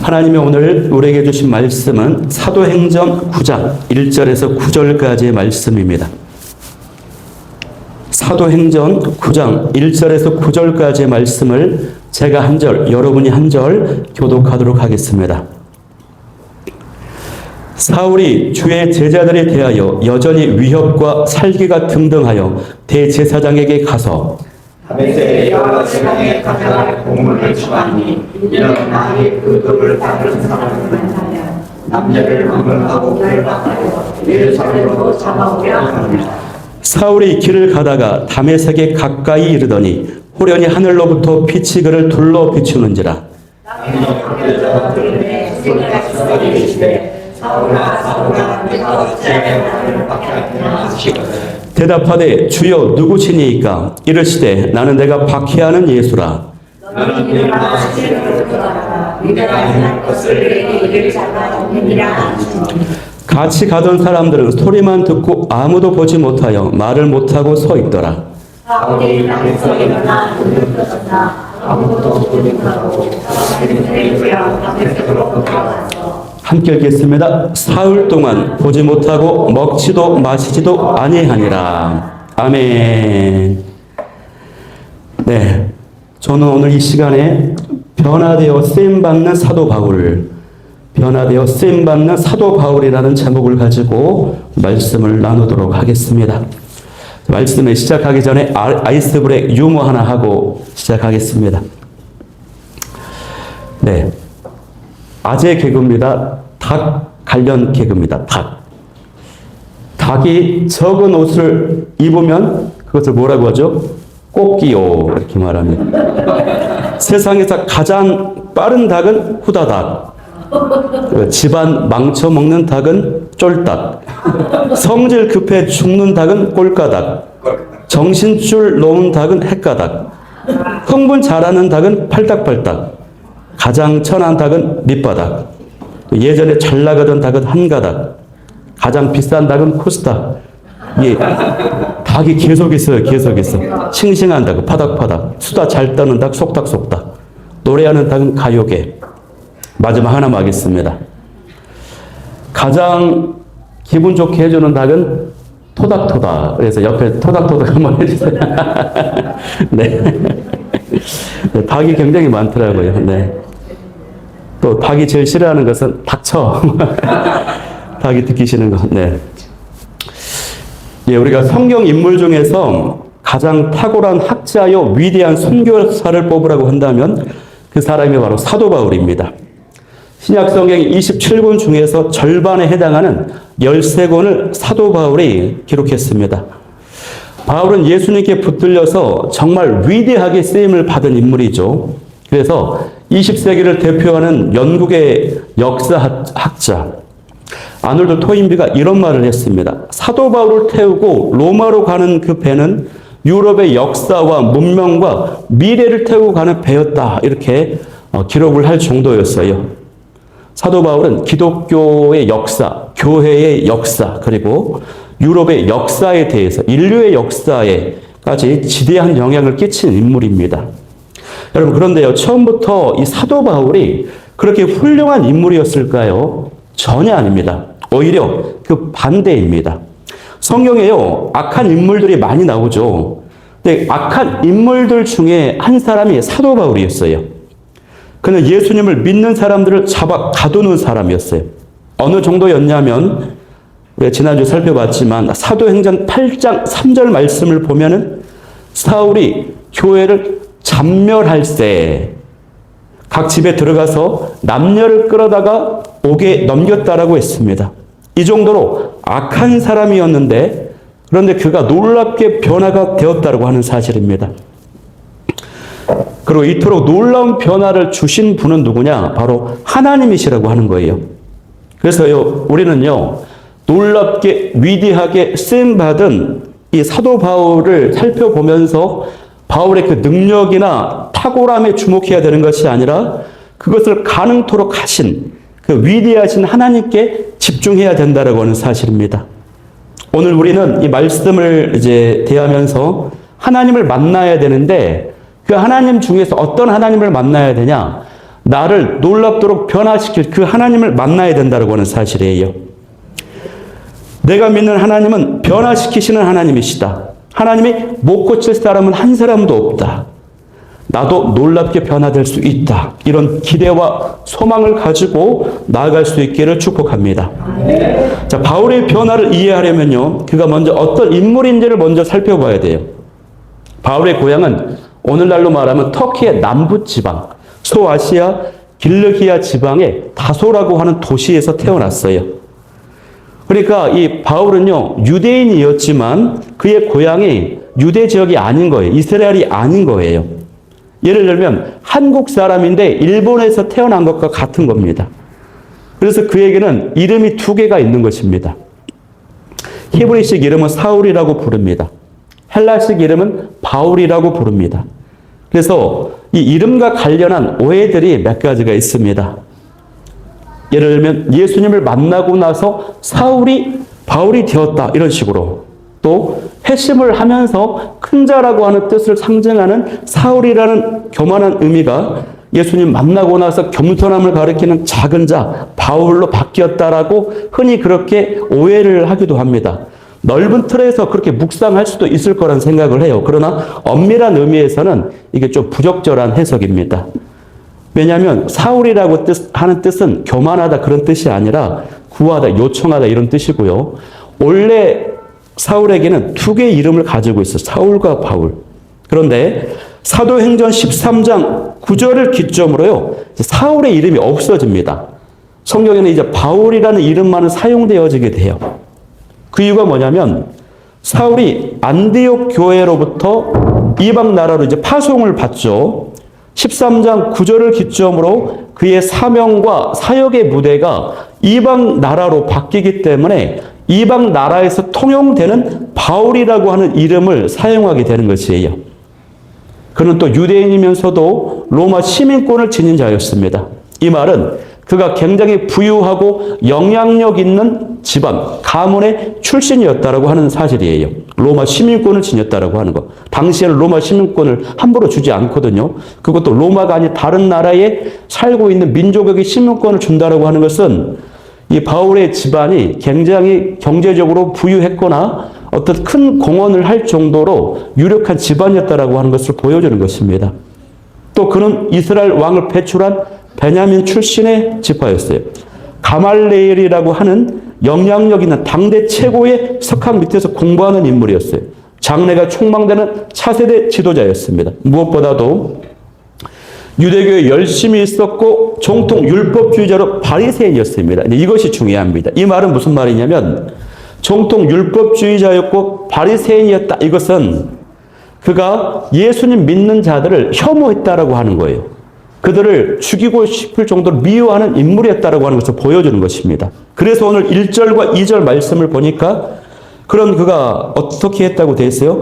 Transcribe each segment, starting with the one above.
하나님이 오늘 우리에게 주신 말씀은 사도행전 9장 1절에서 9절까지의 말씀입니다. 사도행전 9장 1절에서 9절까지의 말씀을 제가 한 절, 여러분이 한 절 교독하도록 하겠습니다. 사울이 주의 제자들에 대하여 여전히 위협과 살기가 등등하여 대제사장에게 가서 다윗의 여러 제방에 가져갈 공문을 청하니 이런 말이 의도를 받은 사람을 만나면 남녀를 막론하고 결박하여 예루살렘으로 잡아오려 합니다. 사울이 길을 가다가 다메섹에 가까이 이르더니 호련히 하늘로부터 빛이 그를 둘러 비추는지라. 땅이 꺾여져 들음에 소리가 쏟아지시되 사울아 사울아 내가 어찌하여 나를 박해하느냐 하시거늘 대답하되 주여 누구시니이까? 이르시되 나는 내가 박해하는 예수라. 너는 일어나 시체로 들어가라 네가 행할 것을 내게 이를 자가 없느니라 하시니 같이 가던 사람들은 소리만 듣고 아무도 보지 못하여 말을 못하고 서 있더라. 사울이 땅에서 일어나 눈을 떠졌다 아무도 보지 못하고 사울이 되어 다메섹으로 돌아가서 함께 읽겠습니다. 사흘 동안 보지 못하고 먹지도 마시지도 아니하니라. 아멘. 네, 저는 오늘 이 시간에 변화되어 쓰임받는 사도 바울, 변화되어 쓰임받는 사도 바울이라는 제목을 가지고 말씀을 나누도록 하겠습니다. 말씀을 시작하기 전에 아이스 브레이크 유머 하나 하고 시작하겠습니다. 네. 아재 개그입니다. 닭 관련 개그입니다. 닭. 닭이 적은 옷을 입으면 그것을 뭐라고 하죠? 꽃기요. 이렇게 말합니다. 세상에서 가장 빠른 닭은 후다닥. 집안 망쳐먹는 닭은 쫄닭. 성질 급해 죽는 닭은 꼴까닭. 정신줄 놓은 닭은 헷가닥. 흥분 잘하는 닭은 팔딱팔딱. 가장 천한 닭은 밑바닥. 예전에 잘 나가던 닭은 한가닥. 가장 비싼 닭은 코스닥. 예, 닭이 계속 있어요. 계속 있어. 싱싱한 닭, 파닥파닥. 수다 잘 떠는 닭, 속닥속닥. 노래하는 닭은 가요계. 마지막 하나만 하겠습니다. 가장 기분 좋게 해주는 닭은 토닥토닥. 그래서 옆에 토닥토닥 한번 해주세요. 네. 닭이 굉장히 많더라고요. 네. 또 닭이 제일 싫어하는 것은 닥쳐. 닭이 듣기 싫은 것. 네. 예, 우리가 성경 인물 중에서 가장 탁월한 학자요 위대한 선교사를 뽑으라고 한다면 그 사람이 바로 사도 바울입니다. 신약 성경 27권 중에서 절반에 해당하는 13권을 사도 바울이 기록했습니다. 바울은 예수님께 붙들려서 정말 위대하게 쓰임을 받은 인물이죠. 그래서 20세기를 대표하는 영국의 역사학자 아놀드 토인비가 이런 말을 했습니다. 사도 바울을 태우고 로마로 가는 그 배는 유럽의 역사와 문명과 미래를 태우고 가는 배였다. 이렇게 기록을 할 정도였어요. 사도 바울은 기독교의 역사, 교회의 역사, 그리고 유럽의 역사에 대해서 인류의 역사에까지 지대한 영향을 끼친 인물입니다. 여러분, 그런데요, 처음부터 이 사도 바울이 그렇게 훌륭한 인물이었을까요? 전혀 아닙니다. 오히려 그 반대입니다. 성경에요, 악한 인물들이 많이 나오죠. 근데 악한 인물들 중에 한 사람이 사도 바울이었어요. 그는 예수님을 믿는 사람들을 잡아 가두는 사람이었어요. 어느 정도였냐면 우리가 지난주 살펴봤지만 사도행전 8장 3절 말씀을 보면은 사울이 교회를 잔멸할세 각 집에 들어가서 남녀를 끌어다가 옥에 넘겼다라고 했습니다. 이 정도로 악한 사람이었는데 그런데 그가 놀랍게 변화가 되었다고 하는 사실입니다. 그리고 이토록 놀라운 변화를 주신 분은 누구냐? 바로 하나님이시라고 하는 거예요. 그래서요, 우리는요, 놀랍게 위대하게 쓰임받은 이 사도 바울을 살펴보면서 바울의 그 능력이나 탁월함에 주목해야 되는 것이 아니라 그것을 가능토록 하신 그 위대하신 하나님께 집중해야 된다라고 하는 사실입니다. 오늘 우리는 이 말씀을 이제 대하면서 하나님을 만나야 되는데 그 하나님 중에서 어떤 하나님을 만나야 되냐? 나를 놀랍도록 변화시킬 그 하나님을 만나야 된다고 하는 사실이에요. 내가 믿는 하나님은 변화시키시는 하나님이시다. 하나님이 못 고칠 사람은 한 사람도 없다. 나도 놀랍게 변화될 수 있다. 이런 기대와 소망을 가지고 나아갈 수 있기를 축복합니다. 자, 바울의 변화를 이해하려면요, 그가 먼저 어떤 인물인지를 먼저 살펴봐야 돼요. 바울의 고향은 오늘날로 말하면 터키의 남부 지방, 소아시아 길르기아 지방의 다소라고 하는 도시에서 태어났어요. 그러니까 이 바울은요, 유대인이었지만 그의 고향이 유대 지역이 아닌 거예요. 이스라엘이 아닌 거예요. 예를 들면 한국 사람인데 일본에서 태어난 것과 같은 겁니다. 그래서 그에게는 이름이 두 개가 있는 것입니다. 히브리식 이름은 사울이라고 부릅니다. 헬라식 이름은 바울이라고 부릅니다. 그래서 이 이름과 관련한 오해들이 몇 가지가 있습니다. 예를 들면 예수님을 만나고 나서 사울이 바울이 되었다, 이런 식으로. 또 회심을 하면서 큰 자라고 하는 뜻을 상징하는 사울이라는 교만한 의미가 예수님 만나고 나서 겸손함을 가리키는 작은 자 바울로 바뀌었다라고 흔히 그렇게 오해를 하기도 합니다. 넓은 틀에서 그렇게 묵상할 수도 있을 거란 생각을 해요. 그러나 엄밀한 의미에서는 이게 좀 부적절한 해석입니다. 왜냐하면 사울이라고 하는 뜻은 교만하다 그런 뜻이 아니라 구하다, 요청하다 이런 뜻이고요. 원래 사울에게는 두 개의 이름을 가지고 있어요. 사울과 바울. 그런데 사도행전 13장 9절을 기점으로요, 사울의 이름이 없어집니다. 성경에는 이제 바울이라는 이름만은 사용되어지게 돼요. 그 이유가 뭐냐면 사울이 안디옥 교회로부터 이방 나라로 이제 파송을 받죠. 13장 9절을 기점으로 그의 사명과 사역의 무대가 이방 나라로 바뀌기 때문에 이방 나라에서 통용되는 바울이라고 하는 이름을 사용하게 되는 것이에요. 그는 또 유대인이면서도 로마 시민권을 지닌 자였습니다. 이 말은 그가 굉장히 부유하고 영향력 있는 집안, 가문의 출신이었다라고 하는 사실이에요. 로마 시민권을 지녔다라고 하는 것. 당시에는 로마 시민권을 함부로 주지 않거든요. 그것도 로마가 아닌 다른 나라에 살고 있는 민족에게 시민권을 준다라고 하는 것은 이 바울의 집안이 굉장히 경제적으로 부유했거나 어떤 큰 공헌을 할 정도로 유력한 집안이었다라고 하는 것을 보여주는 것입니다. 또 그는 이스라엘 왕을 배출한 베냐민 출신의 지파였어요. 가말레엘이라고 하는 영향력 있는 당대 최고의 석학 밑에서 공부하는 인물이었어요. 장래가 촉망되는 차세대 지도자였습니다. 무엇보다도 유대교에 열심히 있었고 정통 율법주의자로 바리새인이었습니다. 이것이 중요합니다. 이 말은 무슨 말이냐면 정통 율법주의자였고 바리새인이었다. 이것은 그가 예수님 믿는 자들을 혐오했다라고 하는 거예요. 그들을 죽이고 싶을 정도로 미워하는 인물이었다라고 하는 것을 보여주는 것입니다. 그래서 오늘 1절과 2절 말씀을 보니까 그런 그가 어떻게 했다고 되어 있어요?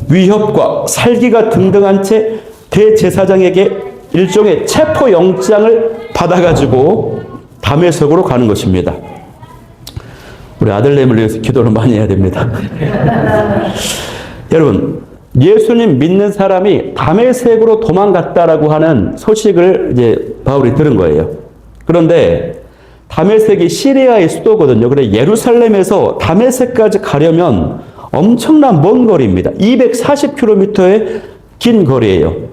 위협과 살기가 등등한 채 대제사장에게 일종의 체포영장을 받아가지고 다메섹으로 가는 것입니다. 우리 아들내미를 위해서 기도를 많이 해야 됩니다. 여러분, 예수님 믿는 사람이 다메섹으로 도망갔다라고 하는 소식을 이제 바울이 들은 거예요. 그런데 다메섹이 시리아의 수도거든요. 그래 예루살렘에서 다메섹까지 가려면 엄청난 먼 거리입니다. 240km의 긴 거리예요.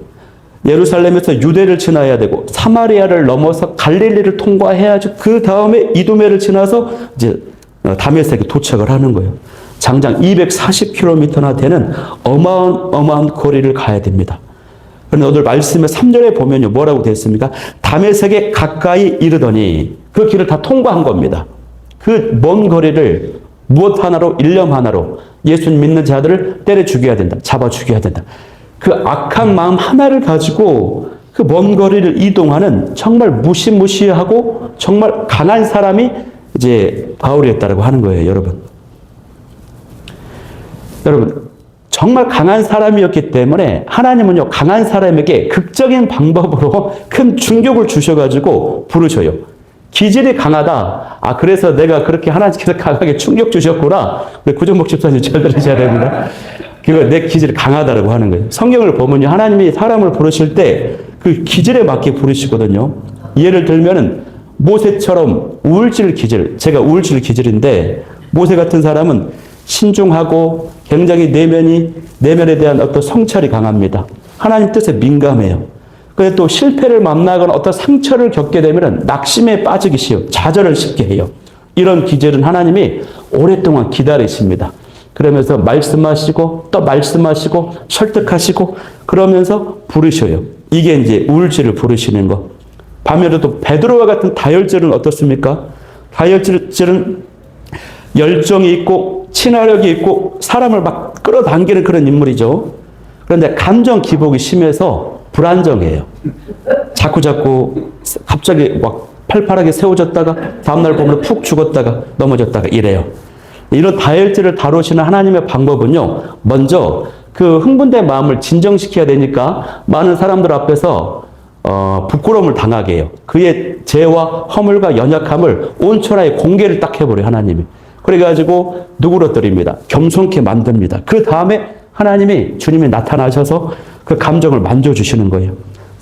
예루살렘에서 유대를 지나야 되고 사마리아를 넘어서 갈릴리를 통과해야지 그 다음에 이두메를 지나서 이제 다메섹에 도착을 하는 거예요. 장장 240km나 되는 어마어마한 거리를 가야 됩니다. 그런데 오늘 말씀의 3절에 보면요, 뭐라고 되어 있습니까? 다메섹에 가까이 이르더니 그 길을 다 통과한 겁니다. 그 먼 거리를 무엇 하나로, 일념 하나로 예수님 믿는 자들을 때려 죽여야 된다. 잡아 죽여야 된다. 그 악한 마음 하나를 가지고 그 먼 거리를 이동하는 정말 무시무시하고 정말 강한 사람이 이제 바울이었다라고 하는 거예요, 여러분. 여러분, 정말 강한 사람이었기 때문에 하나님은요, 강한 사람에게 극적인 방법으로 큰 충격을 주셔가지고 부르셔요. 기질이 강하다. 아, 그래서 내가 그렇게 하나님께서 강하게 충격 주셨구나. 우리 구정복 집사님 잘 들으셔야 됩니다. 그거 내 기질이 강하다라고 하는 거예요. 성경을 보면요, 하나님이 사람을 부르실 때 그 기질에 맞게 부르시거든요. 예를 들면은 모세처럼 우울질 기질, 제가 우울질 기질인데 모세 같은 사람은 신중하고 굉장히 내면에 대한 어떤 성찰이 강합니다. 하나님 뜻에 민감해요. 그런데 또 실패를 만나거나 어떤 상처를 겪게 되면 낙심에 빠지기 쉬워요. 좌절을 쉽게 해요. 이런 기질은 하나님이 오랫동안 기다리십니다. 그러면서 말씀하시고 또 말씀하시고 설득하시고 그러면서 부르셔요. 이게 이제 우울질을 부르시는 거. 반면에도 베드로와 같은 다혈질은 어떻습니까? 다혈질은 열정이 있고 친화력이 있고 사람을 막 끌어당기는 그런 인물이죠. 그런데 감정 기복이 심해서 불안정해요. 자꾸 갑자기 막 팔팔하게 세워졌다가 다음날 보면 푹 죽었다가 넘어졌다가 이래요. 이런 다혈질을 다루시는 하나님의 방법은요. 먼저 그 흥분된 마음을 진정시켜야 되니까 많은 사람들 앞에서 부끄러움을 당하게 해요. 그의 죄와 허물과 연약함을 온천하에 공개를 딱 해버려요. 하나님이. 그래가지고 누그러뜨립니다. 겸손케 만듭니다. 그 다음에 주님이 나타나셔서 그 감정을 만져주시는 거예요.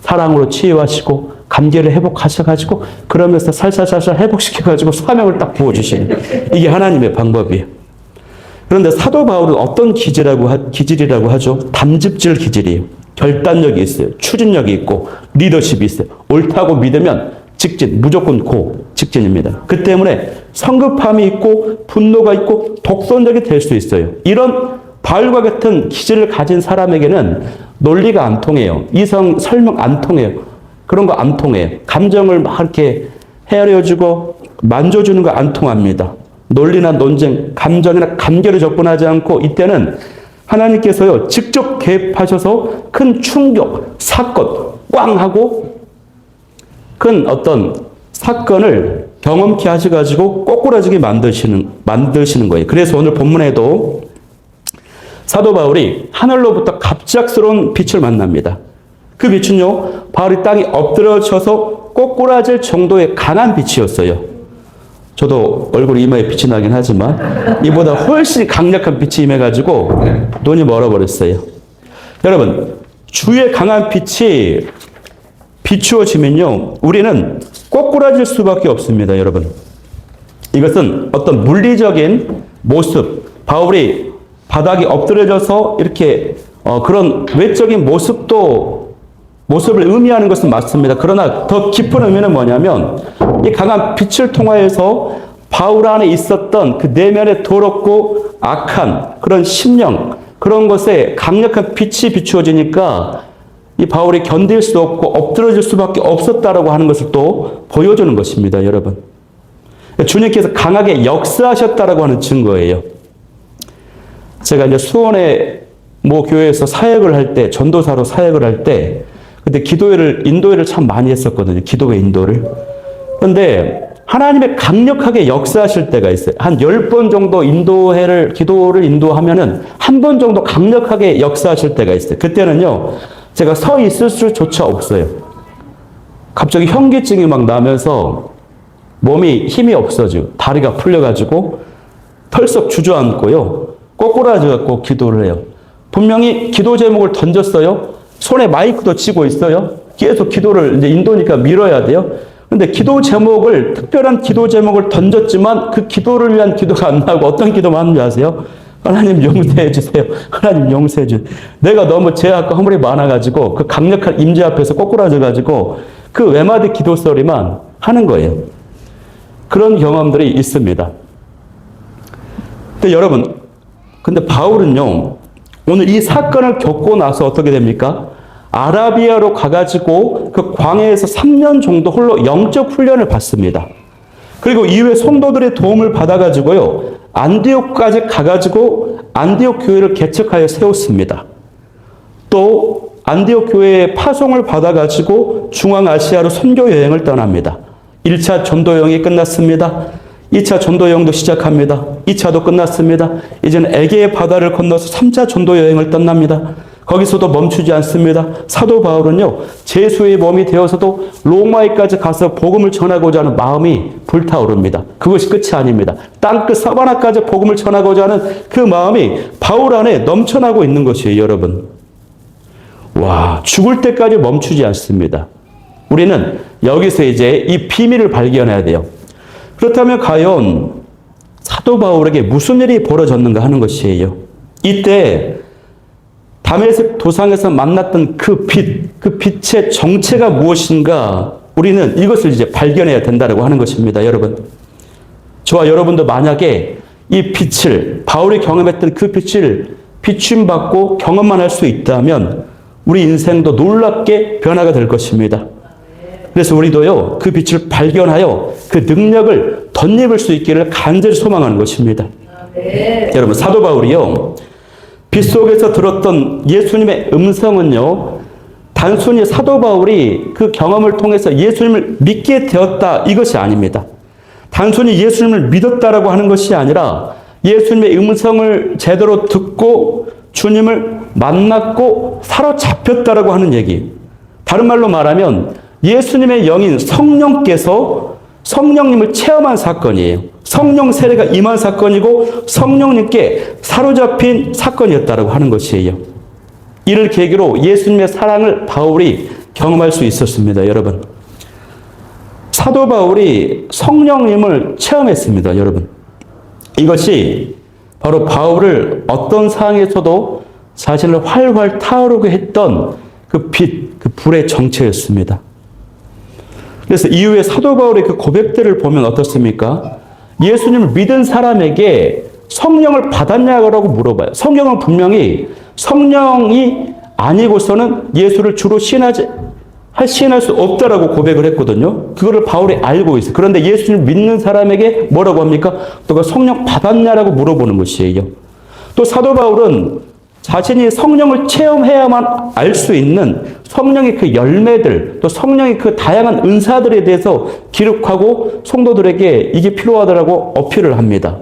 사랑으로 치유하시고 감개를 회복하셔가지고 그러면서 살살살살 회복시켜가지고 사명을 딱 부어주시는 이게 하나님의 방법이에요. 그런데 사도 바울은 어떤 기질이라고 하죠? 담즙질 기질이에요. 결단력이 있어요. 추진력이 있고 리더십이 있어요. 옳다고 믿으면 직진, 무조건 직진입니다. 그 때문에 성급함이 있고 분노가 있고 독선적이 될 수 있어요. 이런 바울과 같은 기질을 가진 사람에게는 논리가 안 통해요. 이성 설명 안 통해요. 그런 거 안 통해요. 감정을 막 이렇게 헤아려주고 만져주는 거 안 통합니다. 논리나 논쟁, 감정이나 감결에 접근하지 않고 이때는 하나님께서요 직접 개입하셔서 큰 충격, 사건, 꽝 하고 큰 어떤 사건을 경험케 하셔가지고 꼬꾸라지게 만드시는 거예요. 그래서 오늘 본문에도 사도 바울이 하늘로부터 갑작스러운 빛을 만납니다. 그 빛은요, 바울이 땅에 엎드려져서 꼬꾸라질 정도의 강한 빛이었어요. 저도 얼굴 이마에 빛이 나긴 하지만 이보다 훨씬 강력한 빛이 임해가지고 눈이 멀어버렸어요. 여러분, 주의 강한 빛이 비추어지면요, 우리는 꼬꾸라질 수밖에 없습니다, 여러분. 이것은 어떤 물리적인 모습, 바울이 바닥에 엎드려져서 이렇게 그런 외적인 모습을 의미하는 것은 맞습니다. 그러나 더 깊은 의미는 뭐냐면 이 강한 빛을 통하여서 바울 안에 있었던 그 내면의 더럽고 악한 그런 심령, 그런 것에 강력한 빛이 비추어지니까 이 바울이 견딜 수 없고 엎드러질 수밖에 없었다라고 하는 것을 또 보여주는 것입니다, 여러분. 주님께서 강하게 역사하셨다라고 하는 증거예요. 제가 이제 수원의 모 교회에서 사역을 할 때, 전도사로 사역을 할 때, 그때 인도회를 참 많이 했었거든요. 기도회 인도를. 그런데 하나님의 강력하게 역사하실 때가 있어요. 한 10번 정도 기도를 인도하면은 한 번 정도 강력하게 역사하실 때가 있어요. 그때는요, 제가 서 있을 수조차 없어요. 갑자기 현기증이 막 나면서 몸이 힘이 없어지고 다리가 풀려가지고 털썩 주저앉고요. 꼬꾸라져갖고 기도를 해요. 분명히 기도 제목을 던졌어요. 손에 마이크도 쥐고 있어요. 계속 기도를 이제 인도니까 밀어야 돼요. 근데 특별한 기도 제목을 던졌지만 그 기도를 위한 기도가 안 나고 어떤 기도만 하는지 아세요? 하나님 용서해 주세요. 하나님 용서해 주세요. 내가 너무 죄악과 허물이 많아가지고 그 강력한 임재 앞에서 꼬꾸라져가지고 그 외마디 기도 소리만 하는 거예요. 그런 경험들이 있습니다. 근데 여러분, 바울은요, 오늘 이 사건을 겪고 나서 어떻게 됩니까? 아라비아로 가가지고 그 광야에서 3년 정도 홀로 영적 훈련을 받습니다. 그리고 이후에 성도들의 도움을 받아가지고요, 안디옥까지 가가지고 안디옥 교회를 개척하여 세웠습니다. 또 안디옥 교회의 파송을 받아가지고 중앙아시아로 선교 여행을 떠납니다. 1차 전도 여행이 끝났습니다. 2차 전도 여행도 시작합니다. 2차도 끝났습니다. 이제는 에게의 바다를 건너서 3차 전도 여행을 떠납니다. 거기서도 멈추지 않습니다. 사도 바울은요, 제수의 몸이 되어서도 로마에까지 가서 복음을 전하고자 하는 마음이 불타오릅니다. 그것이 끝이 아닙니다. 땅끝 사바나까지 복음을 전하고자 하는 그 마음이 바울 안에 넘쳐나고 있는 것이에요, 여러분. 와, 죽을 때까지 멈추지 않습니다. 우리는 여기서 이제 이 비밀을 발견해야 돼요. 그렇다면 과연 사도 바울에게 무슨 일이 벌어졌는가 하는 것이에요. 이때 다메섹 도상에서 만났던 그 빛, 그 빛의 정체가 무엇인가 우리는 이것을 이제 발견해야 된다고 하는 것입니다. 여러분, 저와 여러분도 만약에 이 빛을, 바울이 경험했던 그 빛을 비춤받고 경험만 할 수 있다면 우리 인생도 놀랍게 변화가 될 것입니다. 그래서 우리도요, 그 빛을 발견하여 그 능력을 덧입을 수 있기를 간절히 소망하는 것입니다. 여러분, 사도 바울이요, 빛 속에서 들었던 예수님의 음성은요, 단순히 사도 바울이 그 경험을 통해서 예수님을 믿게 되었다, 이것이 아닙니다. 단순히 예수님을 믿었다라고 하는 것이 아니라 예수님의 음성을 제대로 듣고 주님을 만났고 사로잡혔다라고 하는 얘기. 다른 말로 말하면 예수님의 영인 성령께서 성령님을 체험한 사건이에요. 성령 세례가 임한 사건이고 성령님께 사로잡힌 사건이었다고 하는 것이에요. 이를 계기로 예수님의 사랑을 바울이 경험할 수 있었습니다. 여러분, 사도 바울이 성령님을 체험했습니다. 여러분, 이것이 바로 바울을 어떤 상황에서도 자신을 활활 타오르게 했던 그 빛, 그 불의 정체였습니다. 그래서 이후에 사도 바울의 그 고백들을 보면 어떻습니까? 예수님을 믿은 사람에게 성령을 받았냐고 물어봐요. 성경은 분명히 성령이 아니고서는 예수를 주로 시인할 수 없다라고 고백을 했거든요. 그거를 바울이 알고 있어요. 그런데 예수님을 믿는 사람에게 뭐라고 합니까? 너가 성령 받았냐라고 물어보는 것이에요. 또 사도 바울은 자신이 성령을 체험해야만 알 수 있는 성령의 그 열매들, 또 성령의 그 다양한 은사들에 대해서 기록하고 성도들에게 이게 필요하다라고 어필을 합니다.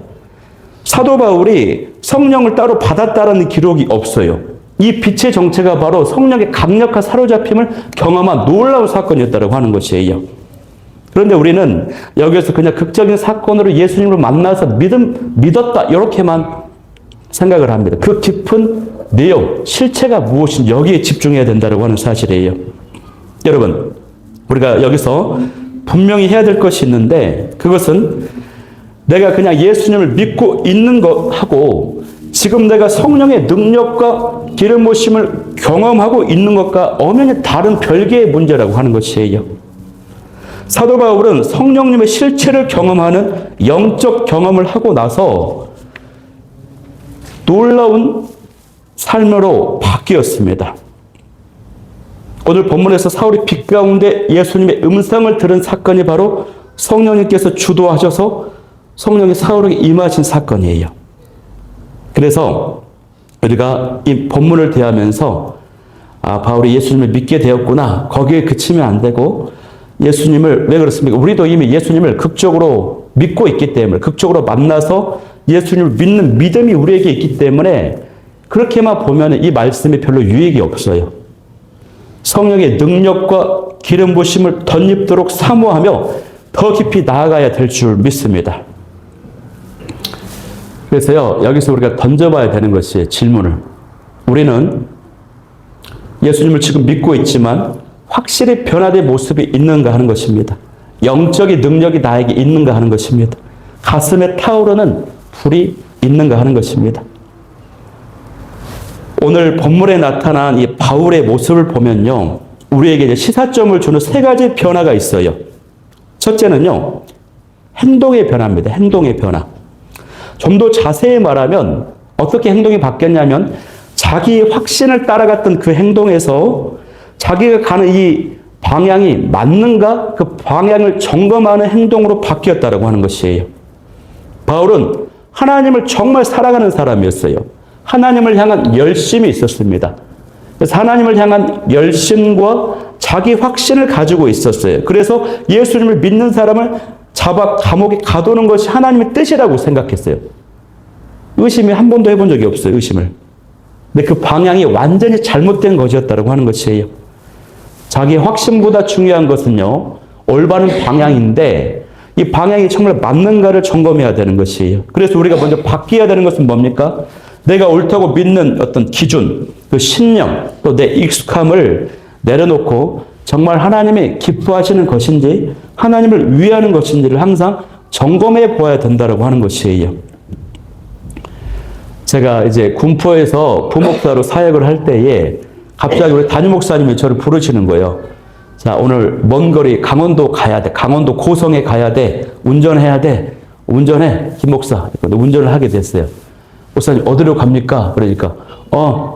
사도 바울이 성령을 따로 받았다라는 기록이 없어요. 이 빛의 정체가 바로 성령의 강력한 사로잡힘을 경험한 놀라운 사건이었다고 하는 것이에요. 그런데 우리는 여기에서 그냥 극적인 사건으로 예수님을 만나서 믿었다 이렇게만 생각을 합니다. 그 깊은 내용, 실체가 무엇인지 여기에 집중해야 된다고 하는 사실이에요. 여러분, 우리가 여기서 분명히 해야 될 것이 있는데 그것은 내가 그냥 예수님을 믿고 있는 것하고 지금 내가 성령의 능력과 기름 부으심을 경험하고 있는 것과 엄연히 다른 별개의 문제라고 하는 것이에요. 사도 바울은 성령님의 실체를 경험하는 영적 경험을 하고 나서 놀라운 삶으로 바뀌었습니다. 오늘 본문에서 사울이 빛 가운데 예수님의 음성을 들은 사건이 바로 성령님께서 주도하셔서 성령이 사울에게 임하신 사건이에요. 그래서 우리가 이 본문을 대하면서 바울이 예수님을 믿게 되었구나. 거기에 그치면 안 되고 예수님을 왜 그렇습니까? 우리도 이미 예수님을 극적으로 믿고 있기 때문에 극적으로 만나서 예수님을 믿는 믿음이 우리에게 있기 때문에 그렇게만 보면 이 말씀이 별로 유익이 없어요. 성령의 능력과 기름 부으심을 덧입도록 사모하며 더 깊이 나아가야 될 줄 믿습니다. 그래서요, 여기서 우리가 던져봐야 되는 것이 질문을. 우리는 예수님을 지금 믿고 있지만 확실히 변화된 모습이 있는가 하는 것입니다. 영적인 능력이 나에게 있는가 하는 것입니다. 가슴에 타오르는 불이 있는가 하는 것입니다. 오늘 본문에 나타난 이 바울의 모습을 보면요, 우리에게 이제 시사점을 주는 세 가지 변화가 있어요. 첫째는요, 행동의 변화입니다. 행동의 변화. 좀 더 자세히 말하면 어떻게 행동이 바뀌었냐면 자기 확신을 따라갔던 그 행동에서 자기가 가는 이 방향이 맞는가 그 방향을 점검하는 행동으로 바뀌었다고 하는 것이에요. 바울은 하나님을 정말 사랑하는 사람이었어요. 하나님을 향한 열심이 있었습니다. 그래서 하나님을 향한 열심과 자기 확신을 가지고 있었어요. 그래서 예수님을 믿는 사람을 잡아 감옥에 가두는 것이 하나님의 뜻이라고 생각했어요. 의심이 한 번도 해본 적이 없어요. 의심을. 근데 그 방향이 완전히 잘못된 것이었다고 하는 것이에요. 자기 확신보다 중요한 것은요, 올바른 방향인데 이 방향이 정말 맞는가를 점검해야 되는 것이에요. 그래서 우리가 먼저 바뀌어야 되는 것은 뭡니까? 내가 옳다고 믿는 어떤 기준, 그 신념, 또 내 익숙함을 내려놓고 정말 하나님이 기뻐하시는 것인지 하나님을 위하는 것인지를 항상 점검해 보아야 된다고 하는 것이에요. 제가 이제 군포에서 부목사로 사역을 할 때에 갑자기 우리 담임 목사님이 저를 부르시는 거예요. 자, 오늘 먼 거리 강원도 가야 돼. 강원도 고성에 가야 돼. 운전해야 돼. 운전해, 김 목사. 운전을 하게 됐어요. 목사님, 어디로 갑니까? 그러니까,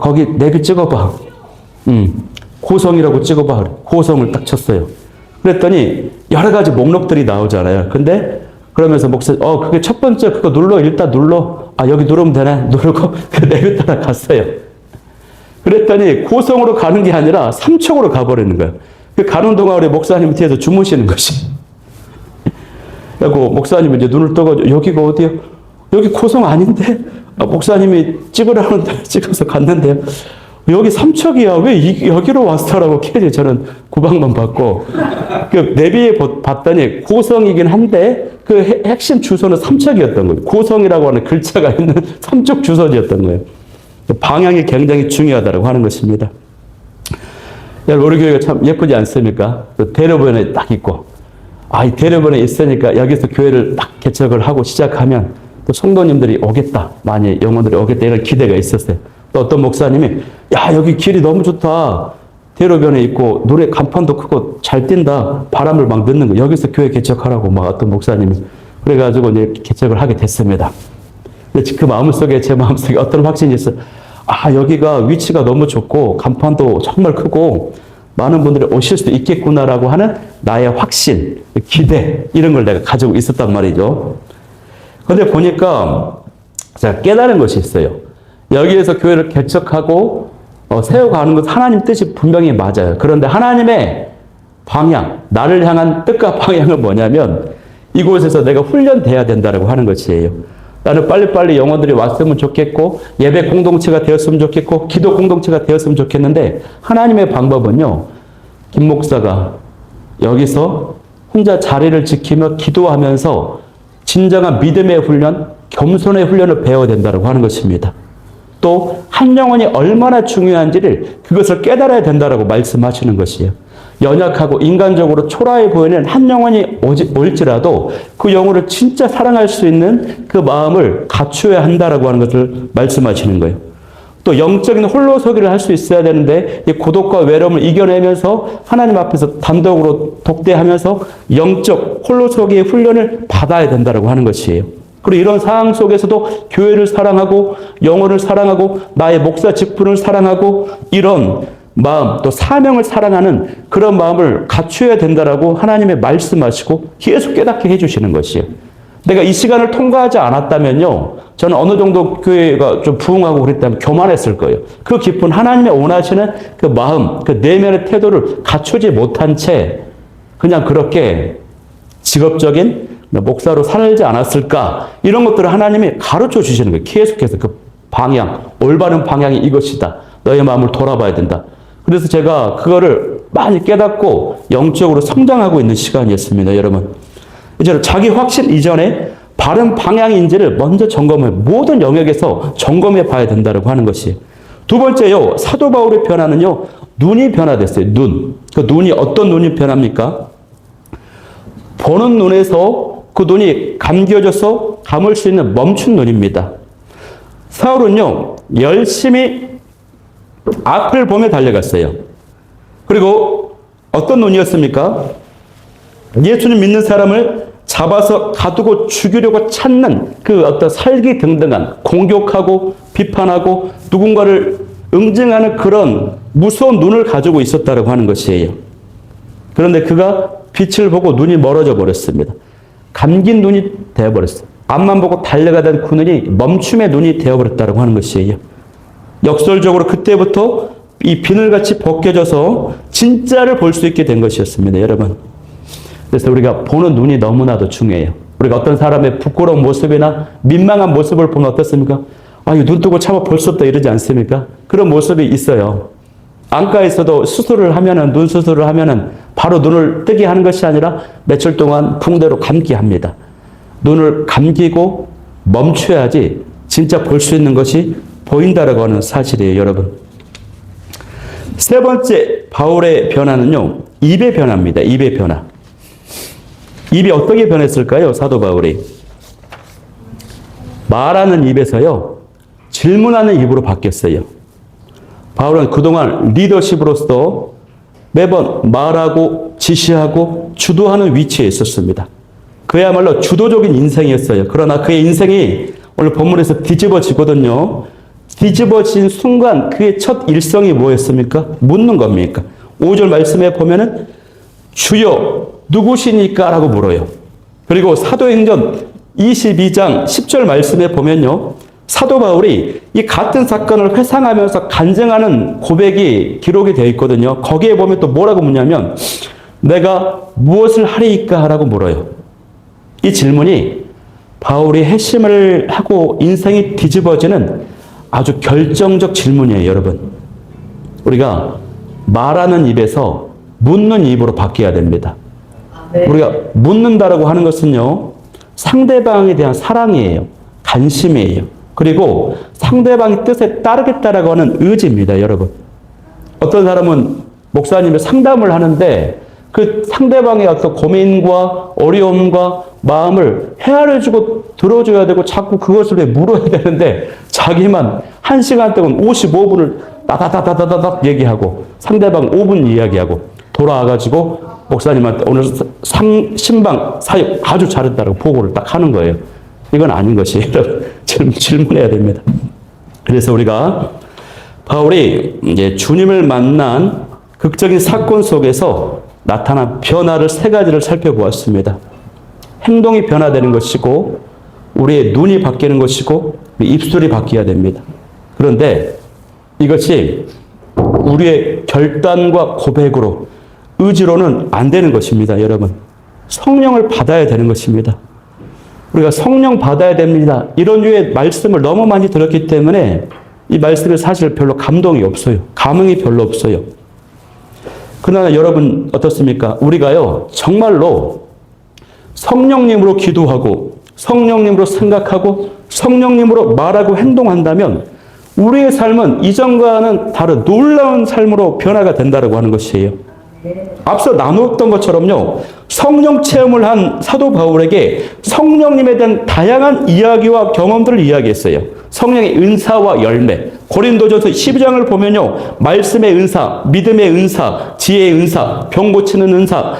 거기 내비 찍어봐. 고성이라고 찍어봐. 그래. 고성을 딱 쳤어요. 그랬더니 여러 가지 목록들이 나오잖아요. 근데 그러면서 목사님, 그게 첫 번째 그거 눌러. 일단 눌러. 여기 누르면 되네. 누르고 그 내비 따라 갔어요. 그랬더니 고성으로 가는 게 아니라 삼척으로 가버리는 거예요. 그 가는 동안 우리 목사님 뒤에서 주무시는 것이. 그리고 목사님이 이제 눈을 떠가지고 여기가 어디요? 여기 고성 아닌데? 목사님이 찍으라는 데 찍어서 갔는데요. 여기 삼척이야. 왜 여기로 왔어라고 계속 저는 구박만 받고 그 내비에 봤더니 고성이긴 한데 그 핵심 주소는 삼척이었던 거예요. 고성이라고 하는 글자가 있는 삼척 주소지였던 거예요. 방향이 굉장히 중요하다고 하는 것입니다. 우리 교회가 참 예쁘지 않습니까? 대로변에 딱 있고, 이 대로변에 있으니까 여기서 교회를 딱 개척을 하고 시작하면 또 성도님들이 오겠다. 많이 영혼들이 오겠다. 이런 기대가 있었어요. 또 어떤 목사님이, 여기 길이 너무 좋다. 대로변에 있고, 노래 간판도 크고 잘 뛴다. 바람을 막 넣는 거. 여기서 교회 개척하라고 막 어떤 목사님이. 그래가지고 이제 개척을 하게 됐습니다. 근데 그 마음속에, 제 마음속에 어떤 확신이 있어요. 여기가 위치가 너무 좋고 간판도 정말 크고 많은 분들이 오실 수 있겠구나라고 하는 나의 확신, 기대 이런 걸 내가 가지고 있었단 말이죠. 그런데 보니까 제가 깨달은 것이 있어요. 여기에서 교회를 개척하고 세워가는 것 하나님 뜻이 분명히 맞아요. 그런데 하나님의 방향, 나를 향한 뜻과 방향은 뭐냐면 이곳에서 내가 훈련돼야 된다고 하는 것이에요. 나는 빨리빨리 영혼들이 왔으면 좋겠고 예배 공동체가 되었으면 좋겠고 기도 공동체가 되었으면 좋겠는데 하나님의 방법은요. 김 목사가 여기서 혼자 자리를 지키며 기도하면서 진정한 믿음의 훈련, 겸손의 훈련을 배워야 된다고 하는 것입니다. 또 한 영혼이 얼마나 중요한지를 그것을 깨달아야 된다고 말씀하시는 것이에요. 연약하고 인간적으로 초라해 보이는 한 영혼이 올지라도 그 영혼을 진짜 사랑할 수 있는 그 마음을 갖추어야 한다라고 하는 것을 말씀하시는 거예요. 또 영적인 홀로서기를 할 수 있어야 되는데 이 고독과 외로움을 이겨내면서 하나님 앞에서 단독으로 독대하면서 영적 홀로서기의 훈련을 받아야 된다라고 하는 것이에요. 그리고 이런 상황 속에서도 교회를 사랑하고 영혼을 사랑하고 나의 목사 직분을 사랑하고 이런 마음 또 사명을 사랑하는 그런 마음을 갖추어야 된다라고 하나님의 말씀하시고 계속 깨닫게 해주시는 것이에요. 내가 이 시간을 통과하지 않았다면요. 저는 어느 정도 교회가 좀 부흥하고 그랬다면 교만했을 거예요. 그 깊은 하나님의 원하시는 그 마음, 그 내면의 태도를 갖추지 못한 채 그냥 그렇게 직업적인 목사로 살지 않았을까? 이런 것들을 하나님이 가르쳐 주시는 거예요. 계속해서 그 방향, 올바른 방향이 이것이다. 너의 마음을 돌아봐야 된다. 그래서 제가 그거를 많이 깨닫고 영적으로 성장하고 있는 시간이었습니다, 여러분. 이제 자기 확신 이전에 바른 방향인지를 먼저 점검해, 모든 영역에서 점검해 봐야 된다고 하는 것이에요. 두 번째요, 사도 바울의 변화는요, 눈이 변화됐어요, 눈. 그 눈이 어떤 눈이 변합니까? 보는 눈에서 그 눈이 감겨져서 감을 수 있는 멈춘 눈입니다. 사울은요, 열심히 앞을 보며 달려갔어요. 그리고 어떤 눈이었습니까? 예수님 믿는 사람을 잡아서 가두고 죽이려고 찾는 그 어떤 살기등등한 공격하고 비판하고 누군가를 응징하는 그런 무서운 눈을 가지고 있었다고 하는 것이에요. 그런데 그가 빛을 보고 눈이 멀어져 버렸습니다. 감긴 눈이 되어버렸어요. 앞만 보고 달려가던 그 눈이 멈춤의 눈이 되어버렸다고 하는 것이에요. 역설적으로 그때부터 이 비늘같이 벗겨져서 진짜를 볼 수 있게 된 것이었습니다, 여러분. 그래서 우리가 보는 눈이 너무나도 중요해요. 우리가 어떤 사람의 부끄러운 모습이나 민망한 모습을 보면 어떻습니까? 이거 눈 뜨고 참아 볼 수 없다 이러지 않습니까? 그런 모습이 있어요. 안과에서도 수술을 하면은, 눈 수술을 하면은 바로 눈을 뜨게 하는 것이 아니라 며칠 동안 붕대로 감게 합니다. 눈을 감기고 멈춰야지 진짜 볼 수 있는 것이 보인다라고 하는 사실이에요, 여러분. 세 번째 바울의 변화는요, 입의 변화입니다. 입의 변화. 입이 어떻게 변했을까요? 사도 바울이. 말하는 입에서요, 질문하는 입으로 바뀌었어요. 바울은 그동안 리더십으로서 매번 말하고 지시하고 주도하는 위치에 있었습니다. 그야말로 주도적인 인생이었어요. 그러나 그의 인생이 오늘 본문에서 뒤집어지거든요. 뒤집어진 순간 그의 첫 일성이 뭐였습니까? 묻는 겁니까? 5절 말씀에 보면은 주여 누구시니까? 라고 물어요. 그리고 사도행전 22장 10절 말씀에 보면요, 사도 바울이 이 같은 사건을 회상하면서 간증하는 고백이 기록이 되어 있거든요. 거기에 보면 또 뭐라고 묻냐면 내가 무엇을 하리이까? 라고 물어요. 이 질문이 바울이 회심을 하고 인생이 뒤집어지는 아주 결정적 질문이에요, 여러분. 우리가 말하는 입에서 묻는 입으로 바뀌어야 됩니다. 우리가 묻는다라고 하는 것은요, 상대방에 대한 사랑이에요. 관심이에요. 그리고 상대방의 뜻에 따르겠다라고 하는 의지입니다, 여러분. 어떤 사람은 목사님의 상담을 하는데 그 상대방의 어떤 고민과 어려움과 마음을 헤아려주고 들어줘야 되고 자꾸 그것을 왜 물어야 되는데 자기만 1시간 동안 55분을 따다다다다닥 얘기하고 상대방 5분 이야기하고 돌아와가지고 목사님한테 오늘 신방 사역 아주 잘했다고 보고를 딱 하는 거예요. 이건 아닌 것이에요. 질문해야 됩니다. 그래서 우리가 바울이 이제 주님을 만난 극적인 사건 속에서 나타난 변화를 세 가지를 살펴보았습니다. 행동이 변화되는 것이고, 우리의 눈이 바뀌는 것이고, 우리 입술이 바뀌어야 됩니다. 그런데 이것이 우리의 결단과 고백으로, 의지로는 안 되는 것입니다, 여러분. 성령을 받아야 되는 것입니다. 우리가 성령 받아야 됩니다. 이런 류의 말씀을 너무 많이 들었기 때문에 이 말씀에 사실 별로 감동이 없어요. 감흥이 별로 없어요. 그러나 여러분 어떻습니까? 우리가요, 정말로 성령님으로 기도하고 성령님으로 생각하고 성령님으로 말하고 행동한다면 우리의 삶은 이전과는 다른 놀라운 삶으로 변화가 된다고 하는 것이에요. 앞서 나누었던 것처럼요, 성령 체험을 한 사도 바울에게 성령님에 대한 다양한 이야기와 경험들을 이야기했어요. 성령의 은사와 열매. 고린도전서 12장을 보면요, 말씀의 은사, 믿음의 은사, 지혜의 은사, 병 고치는 은사,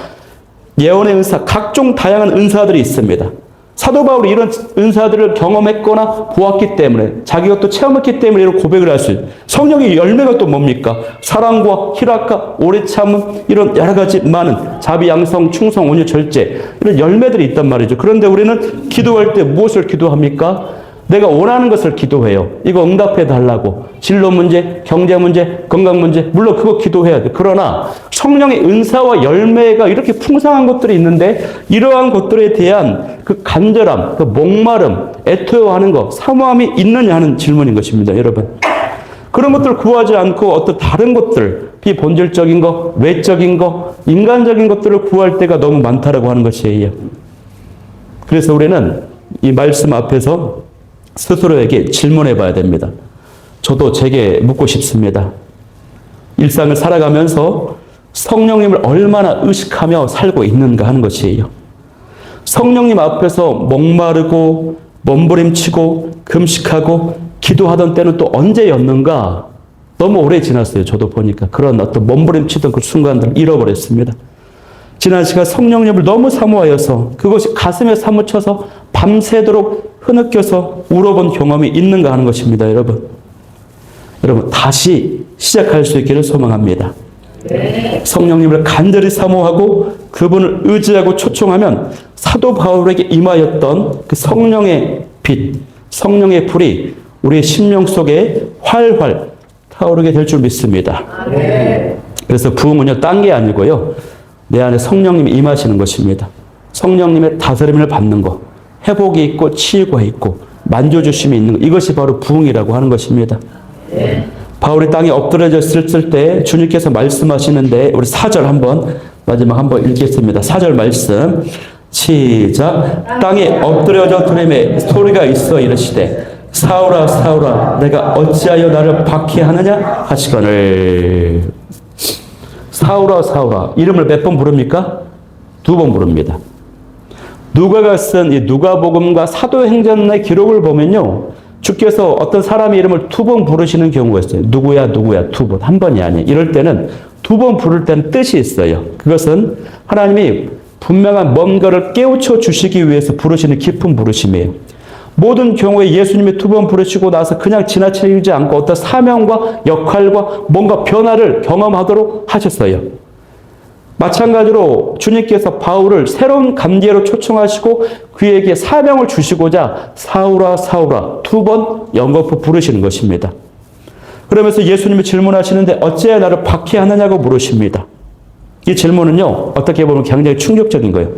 예언의 은사, 각종 다양한 은사들이 있습니다. 사도 바울이 이런 은사들을 경험했거나 보았기 때문에, 자기가 또 체험했기 때문에 이런 고백을 할 수 있어요. 성령의 열매가 또 뭡니까? 사랑과 희락과 오래 참음, 이런 여러 가지 많은 자비, 양성, 충성, 온유, 절제, 이런 열매들이 있단 말이죠. 그런데 우리는 기도할 때 무엇을 기도합니까? 내가 원하는 것을 기도해요. 이거 응답해 달라고. 진로 문제, 경제 문제, 건강 문제, 물론 그거 기도해야 돼. 그러나 성령의 은사와 열매가 이렇게 풍성한 것들이 있는데 이러한 것들에 대한 그 간절함, 그 목마름, 애토하는 것, 사모함이 있느냐 하는 질문인 것입니다, 여러분. 그런 것들을 구하지 않고 어떤 다른 것들, 비본질적인 것, 외적인 것, 인간적인 것들을 구할 때가 너무 많다라고 하는 것이에요. 그래서 우리는 이 말씀 앞에서 스스로에게 질문해 봐야 됩니다. 저도 제게 묻고 싶습니다. 일상을 살아가면서 성령님을 얼마나 의식하며 살고 있는가 하는 것이에요. 성령님 앞에서 목마르고 몸부림치고 금식하고 기도하던 때는 또 언제였는가? 너무 오래 지났어요. 저도 보니까 그런 어떤 몸부림치던 그 순간들을 잃어버렸습니다. 지난 시간 성령님을 너무 사모하여서 그것이 가슴에 사무쳐서 밤새도록 흐느껴서 울어본 경험이 있는가 하는 것입니다, 여러분. 여러분, 다시 시작할 수 있기를 소망합니다. 네. 성령님을 간절히 사모하고 그분을 의지하고 초청하면 사도 바울에게 임하였던 그 성령의 빛, 성령의 불이 우리의 심령 속에 활활 타오르게 될 줄 믿습니다. 네. 그래서 부흥은요, 딴 게 아니고요, 내 안에 성령님이 임하시는 것입니다. 성령님의 다스림을 받는 것, 회복이 있고 치유가 있고 만져주심이 있는 것, 이것이 바로 부흥이라고 하는 것입니다. 네. 바울이 땅에 엎드려졌을 때 주님께서 말씀하시는데 우리 4절 한번 마지막 한번 읽겠습니다. 4절 말씀 시작. 땅에 엎드려져 들음에 소리가 있어 이르시되 사울아 사울아 내가 어찌하여 나를 박해하느냐 하시거늘. 사울아 사울아 이름을 몇 번 부릅니까? 2번 부릅니다. 누가가 쓴 이 누가복음과 사도행전의 기록을 보면요. 주께서 어떤 사람의 이름을 2번 부르시는 경우가 있어요. 누구야 누구야 2번. 한 번이 아니에요. 이럴 때는 2번 부를 때는 뜻이 있어요. 그것은 하나님이 분명한 뭔가를 깨우쳐 주시기 위해서 부르시는 깊은 부르심이에요. 모든 경우에 예수님이 2번 부르시고 나서 그냥 지나치지 않고 어떤 사명과 역할과 뭔가 변화를 경험하도록 하셨어요. 마찬가지로 주님께서 바울을 새로운 관계로 초청하시고 그에게 사명을 주시고자 사울아 사울아 2번 연거푸 부르시는 것입니다. 그러면서 예수님이 질문하시는데 어찌하여 나를 박해하느냐고 물으십니다. 이 질문은요. 어떻게 보면 굉장히 충격적인 거예요.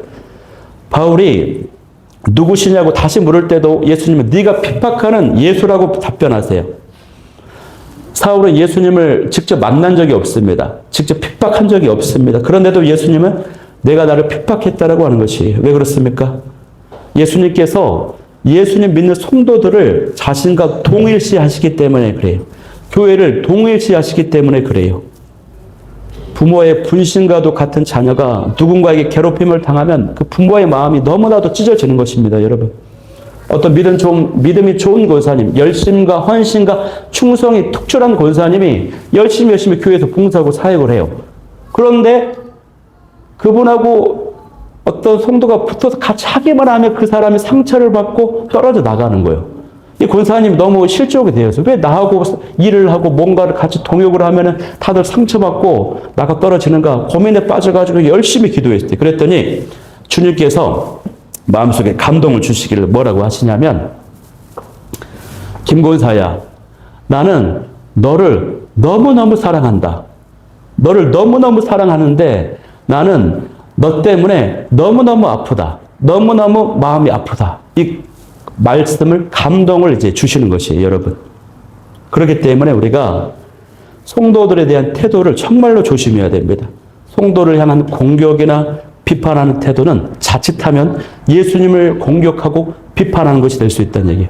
바울이 누구시냐고 다시 물을 때도 예수님은 네가 핍박하는 예수라고 답변하세요. 사울은 예수님을 직접 만난 적이 없습니다. 직접 핍박한 적이 없습니다. 그런데도 예수님은 내가 나를 핍박했다라고 하는 것이에요. 왜 그렇습니까? 예수님께서 예수님 믿는 성도들을 자신과 동일시하시기 때문에 그래요. 교회를 동일시하시기 때문에 그래요. 부모의 분신과도 같은 자녀가 누군가에게 괴롭힘을 당하면 그 부모의 마음이 너무나도 찢어지는 것입니다, 여러분. 어떤 믿음이 좋은 권사님, 열심과 헌신과 충성이 특출한 권사님이 열심히 교회에서 봉사하고 사역을 해요. 그런데 그분하고 어떤 성도가 붙어서 같이 하기만 하면 그 사람이 상처를 받고 떨어져 나가는 거예요. 이 권사님이 너무 실족이 되어서 왜 나하고 일을 하고 뭔가를 같이 동역을 하면은 다들 상처받고 나가 떨어지는가 고민에 빠져가지고 열심히 기도했어요. 그랬더니 주님께서 마음속에 감동을 주시기를 뭐라고 하시냐면 김권사야 나는 너를 너무너무 사랑한다. 너를 너무너무 사랑하는데 나는 너 때문에 너무너무 아프다. 너무너무 마음이 아프다. 이 말씀을 감동을 이제 주시는 것이에요, 여러분. 그렇기 때문에 우리가 성도들에 대한 태도를 정말로 조심해야 됩니다. 성도를 향한 공격이나 비판하는 태도는 자칫하면 예수님을 공격하고 비판하는 것이 될 수 있다는 얘기예요.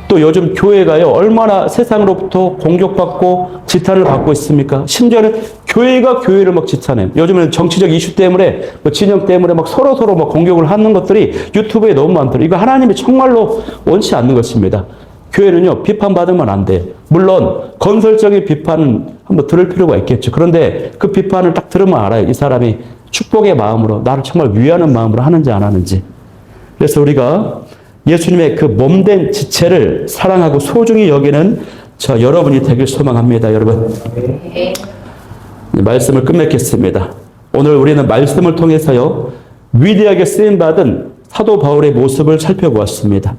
또 요즘 교회가요, 얼마나 세상으로부터 공격받고 지탄을 받고 있습니까? 심지어는 교회가 교회를 막 지탄해요. 요즘에는 정치적 이슈 때문에, 진영 때문에 막 서로 막 공격을 하는 것들이 유튜브에 너무 많더라고요. 이거 하나님이 정말로 원치 않는 것입니다. 교회는요, 비판받으면 안 돼. 물론, 건설적인 비판은 한번 들을 필요가 있겠죠. 그런데 그 비판을 딱 들으면 알아요. 이 사람이 축복의 마음으로, 나를 정말 위하는 마음으로 하는지 안 하는지. 그래서 우리가 예수님의 그 몸된 지체를 사랑하고 소중히 여기는 저 여러분이 되길 소망합니다, 여러분. 말씀을 끝맺겠습니다. 오늘 우리는 말씀을 통해서요, 위대하게 쓰임받은 사도 바울의 모습을 살펴보았습니다.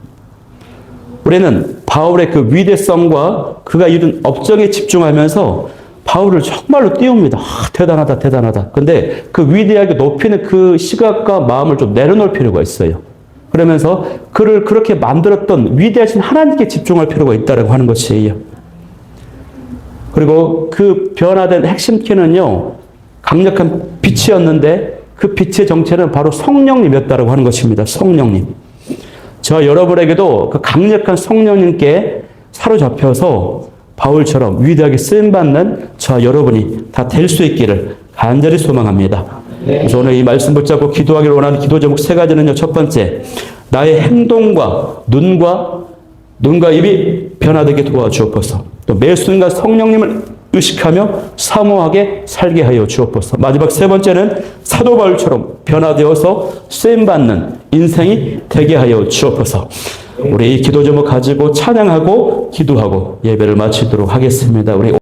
우리는 바울의 그 위대성과 그가 이룬 업적에 집중하면서 바울을 정말로 띄웁니다. 대단하다, 대단하다. 근데 그 위대하게 높이는 그 시각과 마음을 좀 내려놓을 필요가 있어요. 그러면서 그를 그렇게 만들었던 위대하신 하나님께 집중할 필요가 있다고 하는 것이에요. 그리고 그 변화된 핵심 키는요, 강력한 빛이었는데 그 빛의 정체는 바로 성령님이었다고 하는 것입니다. 성령님. 저 여러분에게도 그 강력한 성령님께 사로잡혀서 바울처럼 위대하게 쓰임받는 저 여러분이 다 될 수 있기를 간절히 소망합니다. 그래서 오늘 이 말씀 붙잡고 기도하기를 원하는 기도 제목 3가지는요. 첫 번째, 나의 행동과 눈과 입이 변화되게 도와주옵소서. 또 매 순간 성령님을 의식하며 사모하게 살게 하여 주옵소서. 마지막 3번째는 사도 바울처럼 변화되어서 쓰임받는 인생이 되게 하여 주옵소서. 우리 이 기도 제목 가지고 찬양하고 기도하고 예배를 마치도록 하겠습니다. 우리